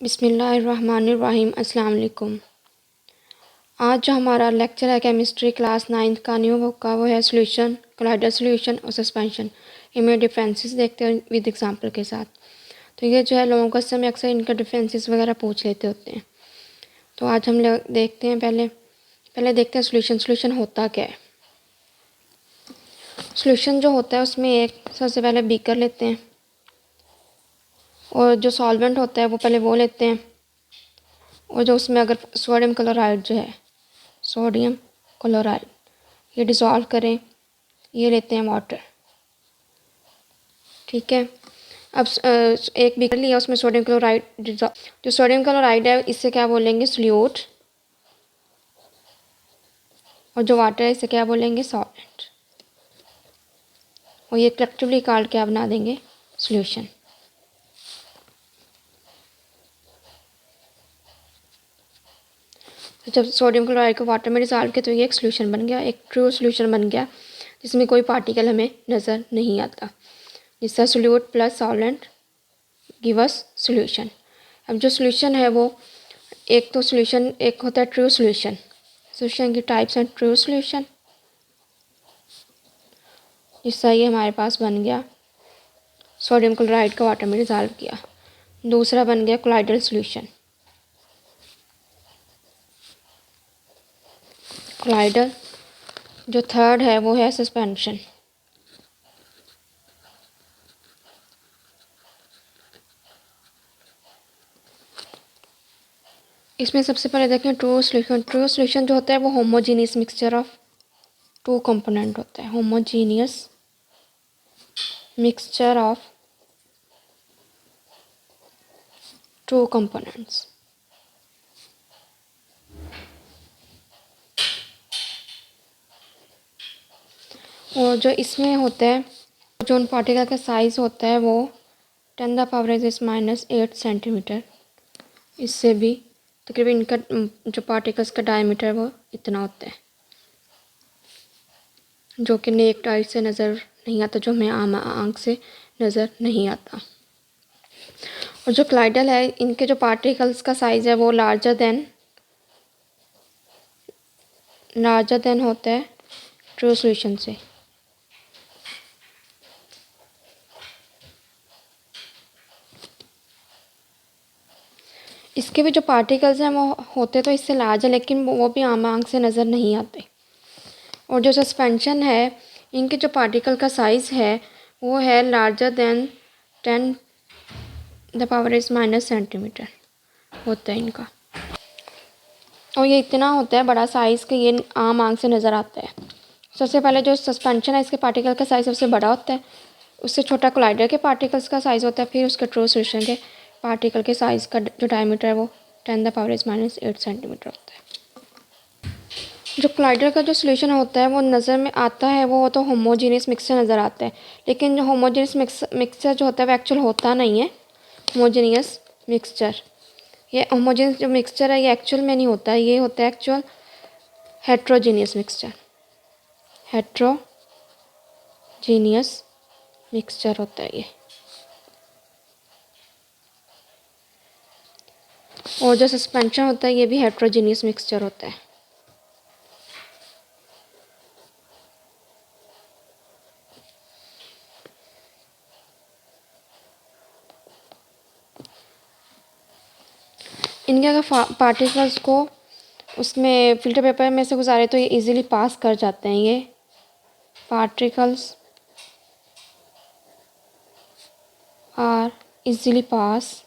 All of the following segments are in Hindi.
बिस्मिल्लाहिर्रहमानिर्रहीम। अस्सलाम वालेकुम। आज जो हमारा लेक्चर है केमिस्ट्री क्लास 9th का न्यू बुक का, वो है सोल्यूशन, कोलाइडल सोल्यूशन और सस्पेंशन। इनमें डिफरेंसेस देखते हैं विद एग्जांपल के साथ। तो ये जो है लोगों का समय अक्सर इनका डिफरेंसेस वगैरह पूछ लेते होते हैं। तो आज हम लोग देखते हैं, पहले देखते हैं सोल्यूशन। सोल्यूशन होता क्या है? सोल्यूशन जो होता है उसमें एक सबसे पहले बीकर लेते हैं और जो सॉल्वेंट होता है वो पहले वो लेते हैं, और जो उसमें अगर सोडियम क्लोराइड जो है, सोडियम क्लोराइड ये डिज़ोल्व करें, ये लेते हैं वाटर। ठीक है। अब एक बीकर लिया, उसमें सोडियम क्लोराइड, जो सोडियम क्लोराइड है इससे क्या बोलेंगे? सोल्यूट। और जो वाटर है इसे क्या बोलेंगे? सॉल्वेंट। और ये कलेक्टिवली कॉल्ड क्या बना देंगे? सोल्यूशन। तो जब सोडियम क्लोराइड को वाटर में डिसॉल्व किया तो ये एक सोल्यूशन बन गया, एक ट्रू सोल्यूशन बन गया जिसमें कोई पार्टिकल हमें नज़र नहीं आता, जिसका solute plus solvent give us solution. अब जो सोल्यूशन है वो एक तो सोल्यूशन, एक होता है ट्रू सोल्यूशन। सोल्यूशन की टाइप्स हैं ट्रू सोल्यूशन, जिसका ये हमारे पास बन गया सोडियम क्लोराइड का वाटर में डिसॉल्व किया। दूसरा बन गया कोलाइडल सोल्यूशन। कोलाइडल। जो थर्ड है वो है सस्पेंशन। इसमें सबसे पहले देखें ट्रू सोल्यूशन। ट्रू सोल्यूशन जो होता है वो homogeneous mixture of two component होता है। Homogeneous mixture of two components. और जो इसमें होता है, जो उन पार्टिकल का साइज़ होता है वो 10⁻⁻8 सेंटीमीटर। इससे भी तकरीबन इनका जो पार्टिकल्स का डायमीटर वो इतना होता है, जो कि नेक्ड आई से नज़र नहीं आता, जो हमें आम आँख से नज़र नहीं आता। और जो कोलाइडल है, इनके जो पार्टिकल्स का साइज़ है वो लार्जर देन होता है ट्रू सोल्यूशन से। इसके भी जो पार्टिकल्स हैं वो होते तो इससे लार्ज है, लेकिन वो भी आम आँख से नज़र नहीं आते। और जो सस्पेंशन है, इनके जो पार्टिकल का साइज़ है वो है लार्जर देन 10⁻⁻ सेंटीमीटर होता है इनका। और ये इतना होता है बड़ा साइज़ कि ये आम आँख से नज़र आता है। सबसे पहले जो सस्पेंशन है इसके पार्टिकल का साइज़ सबसे बड़ा होता है, उससे छोटा कोलाइडर के पार्टिकल्स का साइज़ होता है, फिर उसके ट्रू सोल्यूशन के पार्टिकल के साइज़ का जो डायमीटर है वो 10⁻⁻8 सेंटीमीटर होता है। जो कोलाइडर का जो सोल्यूशन होता है वो नज़र में आता है, वो तो होमोजीनियस मिक्सचर नज़र आता है, लेकिन जो होमोजीनियस मिक्सचर जो होता है वो एक्चुअल होता नहीं है होमोजीनियस मिक्सचर। ये होमोजीनियस जो मिक्सचर है ये एक्चुअल में नहीं होता है, ये होता है actual heterogeneous mixture. Heterogeneous mixture होता है ये। और जो सस्पेंशन होता है ये भी हेट्रोजीनियस मिक्सचर होता है। इनके अगर पार्टिकल्स को उसमें फ़िल्टर पेपर में से गुजारे तो ये इजीली पास कर जाते हैं। ये particles are easily pass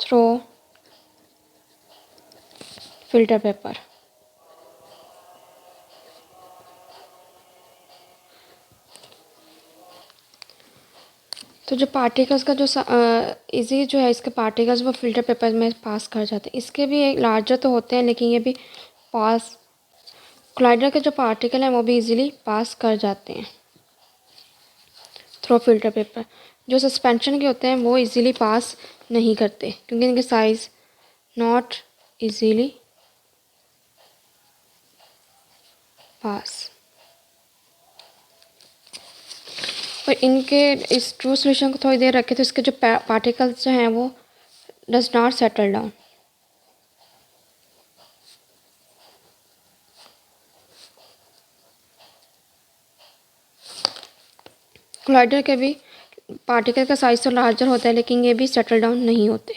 through filter paper. तो जो पार्टिकल्स का जो इजी जो है इसके पार्टिकल्स वो फ़िल्टर पेपर में पास कर जाते हैं। इसके भी एक लार्जर तो होते हैं, लेकिन ये भी पास, कोलाइडर के जो पार्टिकल हैं वो भी इजीली पास कर जाते हैं थ्रू फ़िल्टर पेपर। जो सस्पेंशन के होते हैं वो इजीली पास नहीं करते, क्योंकि इनके साइज़ नॉट इजीली पास। और इनके इस ट्रू सोल्यूशन को थोड़ी देर रखें तो इसके जो पार्टिकल्स जो हैं वो does not settle down. Collider के भी पार्टिकल का साइज तो लार्जर होता है लेकिन ये भी सेटल डाउन नहीं होते।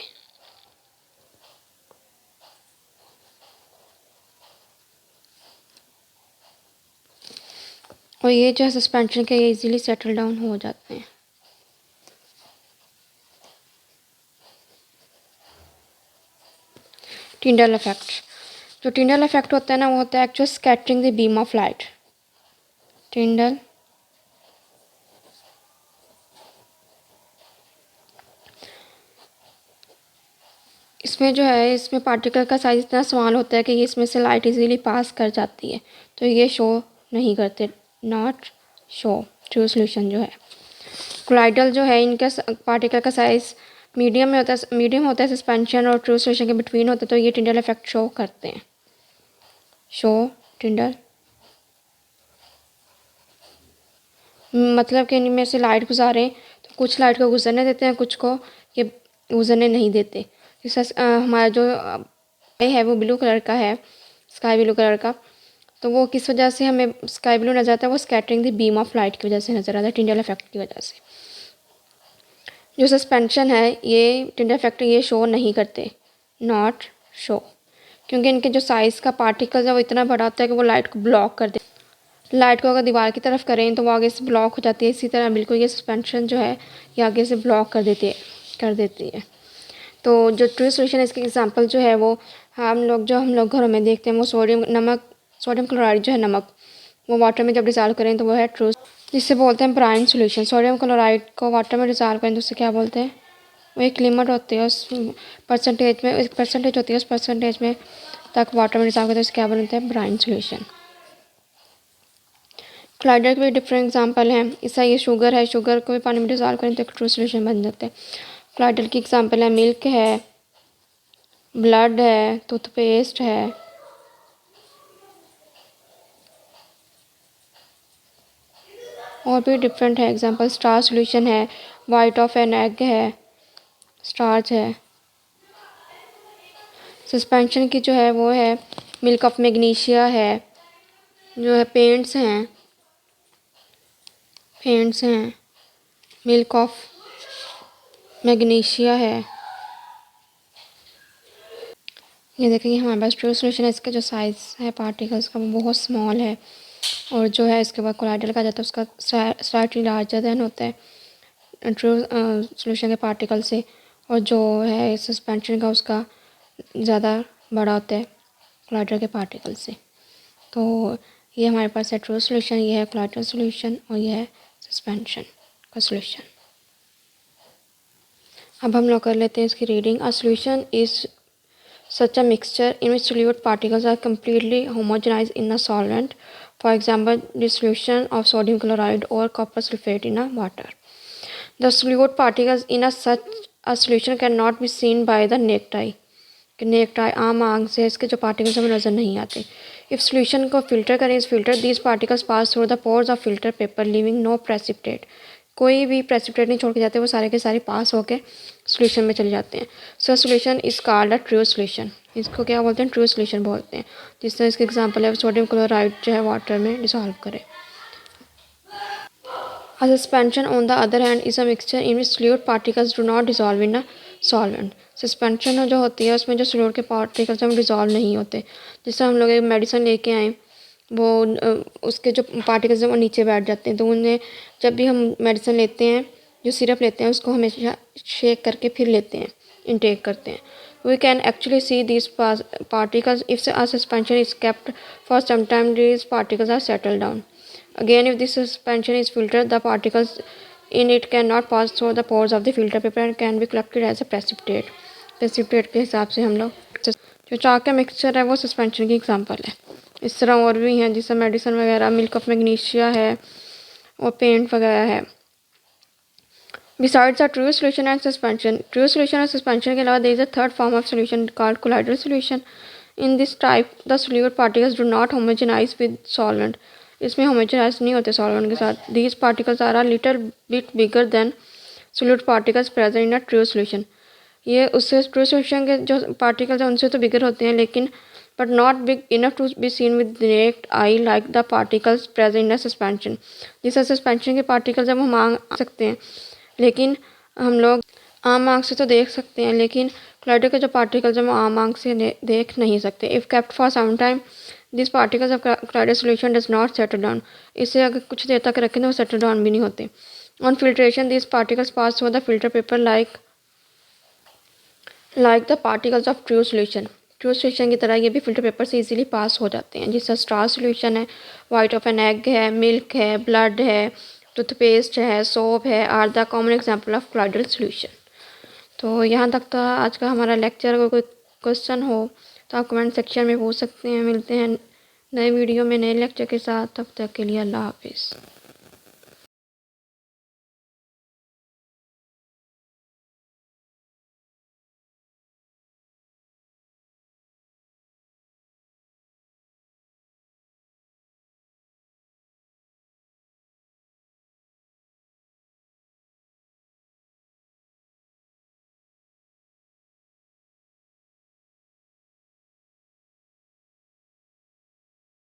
और ये जो है सस्पेंशन के ये इजीली सेटल डाउन हो जाते हैं। टिंडल इफेक्ट, जो टिंडल इफेक्ट होता है ना वो होता है actual scattering the beam of light. टिंडल इसमें जो है इसमें पार्टिकल का साइज इतना स्मॉल होता है कि ये इसमें से लाइट इजीली पास कर जाती है, तो ये शो नहीं करते, नॉट शो ट्रू सोल्यूशन जो है। कोलाइडल जो है इनका पार्टिकल का साइज मीडियम में होता है, मीडियम होता है सस्पेंशन और ट्रू सोल्यूशन के बिटवीन होता है, तो ये टिंडल इफेक्ट शो करते हैं। शो टिंडल मतलब कि इनमें से लाइट गुजारें तो कुछ लाइट को गुजरने देते हैं, कुछ को ये गुजरने नहीं देते। जैसे हमारा जो है वो ब्लू कलर का है, स्काई ब्लू कलर का, तो वो किस वजह से हमें स्काई ब्लू नज़र आता है, वो scattering the beam of light की वजह से नज़र आता है, टिंडल इफेक्ट की वजह से। जो सस्पेंशन है ये टिंडल इफेक्ट ये शो नहीं करते, नॉट शो, क्योंकि इनके जो साइज़ का पार्टिकल है वो इतना बड़ा होता है कि वो लाइट को ब्लॉक कर दे। लाइट को अगर दीवार की तरफ करें तो वो आगे से ब्लॉक हो जाती है, इसी तरह बिल्कुल ये सस्पेंशन जो है ये आगे से ब्लॉक कर देती है। तो जो ट्रू सोल्यूशन है इसकी एग्जांपल जो है वो हम लोग घरों में देखते हैं वो सोडियम क्लोराइड जो है नमक, वो वाटर में जब डिसॉल्व करें तो वो है ट्रू, जिससे बोलते हैं ब्राइन सोल्यूशन। सोडियम क्लोराइड को वाटर में डिसॉल्व करें तो उससे क्या बोलते हैं, वो एक लिमिट होती है, उस परसेंटेज में एक परसेंटेज होती है, उस परसेंटेज में तक वाटर में डिसॉल्व करें तो उससे क्या बोलते हैं, ब्राइन सोल्यूशन। कोलाइडर के भी डिफरेंट एग्जांपल हैं, इसका ये शुगर है, शुगर को भी पानी में डिसॉल्व करें तो एक ट्रू सोल्यूशन बन जाते हैं। कोलाइडर की एग्जांपल है मिल्क है, ब्लड है, टूथपेस्ट है, और भी डिफरेंट है एग्जांपल। स्टार सोल्यूशन है, वाइट ऑफ एन एग है, स्टार्च है। सस्पेंशन की जो है वो है मिल्क ऑफ मैग्नीशिया है, जो है पेंट्स हैं मिल्क ऑफ मैग्नीशिया है। ये देखेंगे हमारे पास ट्रू सोल्यूशन है, इसका जो साइज़ है पार्टिकल्स का वो बहुत स्मॉल है, और जो है इसके बाद कोलाइडल का जाता है उसका स्लाइटली लार्जर देन होता है ट्रू सोल्यूशन के पार्टिकल से, और जो है सस्पेंशन का उसका ज़्यादा बड़ा होता है कोलाइडल के पार्टिकल से। तो ये हमारे पास है ट्रू सोल्यूशन, ये है कोलाइडल सोल्यूशन, और ये है सस्पेंशन का सोल्यूशन। अब हम लोग कर लेते हैं इसकी reading. A solution is such a mixture in which solute particles are completely homogenized in a solvent, for example dissolution of sodium chloride or copper sulfate in a water. The solute particles in such a solution cannot be seen by the naked eye. Necked आई आम आंख से इसके जो पार्टिकल्स हमें नज़र नहीं आते। इफ़ सोल्यूशन को फिल्टर करें इस filter these particles pass through the pores of filter paper leaving no precipitate, कोई भी प्रेसिपिटेट नहीं छोड़ के जाते, वो सारे के सारे पास होके सोल्यूशन में चले जाते हैं। So solution is called a true solution, इसको क्या बोलते हैं, ट्रू सोल्यूशन बोलते हैं। जिस तरह इसके एग्जांपल है सोडियम क्लोराइड जो है वाटर में डिसॉल्व करे। A suspension on the other hand is a mixture in which solute particles do not dissolve in a solvent. Suspension जो होती है उसमें जो सोल्यूट के पार्टिकल्स हैं वो डिज़ोल्व नहीं होते। जैसे हम लोग एक मेडिसिन लेके आए, वो उसके जो पार्टिकल्स हैं वो नीचे बैठ जाते हैं, तो उन्हें जब भी हम मेडिसिन लेते हैं, जो सिरप लेते हैं उसको हमेशा शेक करके फिर लेते हैं, इनटेक करते हैं। We can actually see these particles if a suspension is kept for some time. These particles are settled down. Again, if this suspension is filtered, the particles in it cannot pass through the pores of the filter paper and can be collected as a precipitate. Precipitate के हिसाब से हम लोग जो चाक का मिक्सचर है वो सस्पेंशन की एग्जांपल है। इस तरह और भी हैं जैसे मेडिसिन वगैरह, मिल्क ऑफ मैग्नीशिया है और पेंट वगैरह है। Besides the true solution and suspension, true solution and suspension के अलावा there is a third form of solution called colloidal solution. In this type, the solute particles do not homogenize with solvent. इसमें होमोजेनाइज नहीं होते सॉल्वेंट के साथ। These particles are a little bit bigger than solute particles present in a true solution. ये उससे ट्रू सोल्यूशन के जो पार्टिकल्स हैं उनसे तो बिगर होते हैं, लेकिन but not big enough to be seen with direct eye like the particles present in a suspension. जैसे सस्पेंशन के पार्टिकल्स जब हम मांग सकते हैं, लेकिन हम लोग आम आँख से तो देख सकते हैं, लेकिन क्लाइडो के जो पार्टिकल्स हैं वो आम आँख से देख नहीं सकते। If kept for some time this particles of colloid solution does not settle down. इसे अगर कुछ देर तक रखें तो वो सेटल डाउन भी नहीं होते। On filtration this particles pass through the filter paper like the particles of true solution. True solution की तरह ये भी फिल्टर पेपर से इजीली पास हो जाते हैं। जिससे स्टार सोल्यूशन है, वाइट ऑफ एन एग है, मिल्क है, ब्लड है, टूथपेस्ट है, सोप है, are the common example of colloidal solution. तो यहाँ तक था आज का हमारा लेक्चर। अगर कोई क्वेश्चन हो तो आप कमेंट सेक्शन में पूछ सकते हैं। मिलते हैं नए वीडियो में नए लेक्चर के साथ। तब तक के लिए अल्लाह हाफिज़।